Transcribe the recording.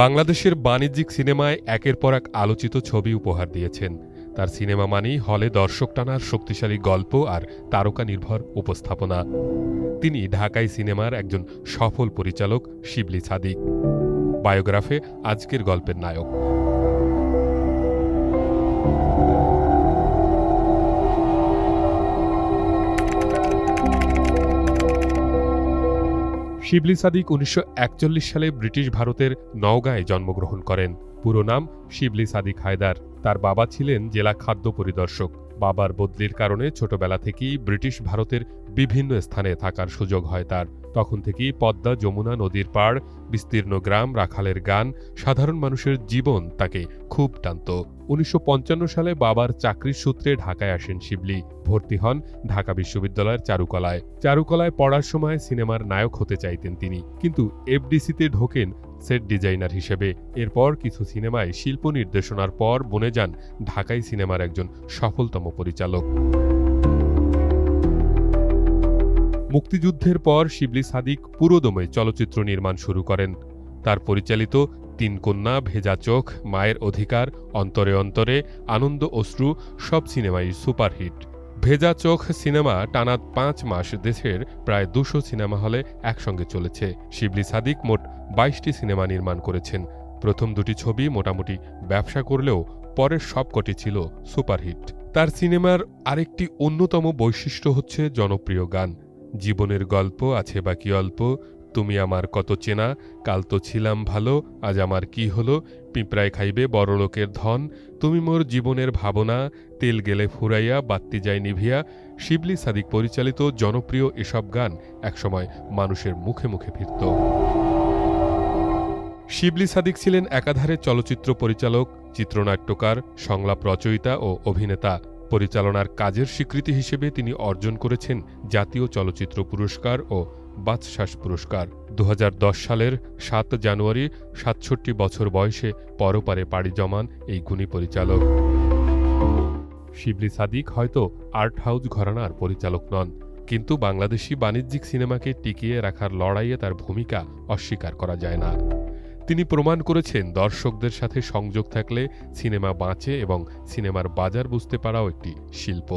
বাংলাদেশের বাণিজ্যিক সিনেমায় একের পর এক আলোচিত ছবি উপহার দিয়েছেন। তার সিনেমা মানেই হলে দর্শক টানার শক্তিশালী গল্প আর তারকা নির্ভর উপস্থাপনা। তিনি ঢাকাই সিনেমার একজন সফল পরিচালক শিবলী সাদিক। বায়োগ্রাফে আজকের গল্পের নায়ক। শিবলী সাদিক ১৯৪১ সালে ব্রিটিশ ভারতের নওগাঁয় জন্মগ্রহণ করেন। পুরো নাম শিবলী সাদিক হায়দার। তার বাবা ছিলেন জেলা খাদ্য পরিদর্শক। বাবার বদলির কারণে ছোটবেলা থেকেই ব্রিটিশ ভারতের বিভিন্ন স্থানে থাকার সুযোগ হয় তার। তখন থেকেই পদ্মা যমুনা নদীর পাড়, বিস্তীর্ণ গ্রাম, রাখালের গান, সাধারণ মানুষের জীবন তাকে খুব টানত। ১৯৫৫ সালে বাবার চাকরির সূত্রে ঢাকায় আসেন শিবলী। ভর্তি হন ঢাকা বিশ্ববিদ্যালয়ের চারুকলায় পড়ার সময় সিনেমার নায়ক হতে চাইতেন তিনি, কিন্তু এফডিসিতে ঢোকেন সেট ডিজাইনার হিসেবে। এরপর কিছু সিনেমায় শিল্প নির্দেশনার পর বনে যান ঢাকাই সিনেমার একজন সফলতম পরিচালক। মুক্তিযুদ্ধের পর শিবলী সাদিক পুরোদমে চলচ্চিত্র নির্মাণ শুরু করেন। তার পরিচালিত ৩ কন্যা, ভেজা চোখ, মায়ের অধিকার, অন্তরে অন্তরে, আনন্দ অশ্রু সব সিনেমাই সুপারহিট। ভেজা চোখ সিনেমা টানা ৫ মাস দেশের প্রায় ২০০ সিনেমা হলে একসঙ্গে চলেছে। শিবলী সাদিক মোট ২২টি সিনেমা নির্মাণ করেছেন। প্রথম দুটি ছবি মোটামুটি ব্যবসা করলেও পরের সবকটি ছিল সুপারহিট। তার সিনেমার আরেকটি অন্যতম বৈশিষ্ট্য হচ্ছে জনপ্রিয় গান। জীবনের গল্প আছে বাকি অল্প, তুমি আমার কত চেনা, কাল তো ছিলাম ভালো, আজ আমার কি হলো, পিঁপড়ায় খাইবে বড়লোকের ধন, তুমি মোর জীবনের ভাবনা, তেল গেলে ফুরাইয়া বাত্তি যায় নিভিয়া। শিবলী সাদিক পরিচালিত জনপ্রিয় এসব গান একসময় মানুষের মুখে মুখে ফিরত। শিবলী সাদিক ছিলেন একাধারে চলচ্চিত্র পরিচালক, চিত্রনাট্যকার, সংলাপ রচয়িতা ও অভিনেতা। পরিচালনার কাজের স্বীকৃতি হিসেবে তিনি অর্জন করেছেন জাতীয় চলচ্চিত্র পুরস্কার ও বাচসাস পুরস্কার। ২০১০ সালের ৭ জানুয়ারি ৬৭ বছর বয়সে পরপারে পাড়ি জমান এই গুণী পরিচালক। শিবলী সাদিক হয়তো আর্ট হাউস ঘরানার পরিচালক নন, কিন্তু বাংলাদেশি বাণিজ্যিক সিনেমাকে টিকিয়ে রাখার লড়াইয়ে তার ভূমিকা অস্বীকার করা যায় না। তিনি প্রমাণ করেছেন দর্শকদের সাথে সংযোগ থাকলে সিনেমা বাঁচে এবং সিনেমার বাজার বুঝতে পারাও একটি শিল্প।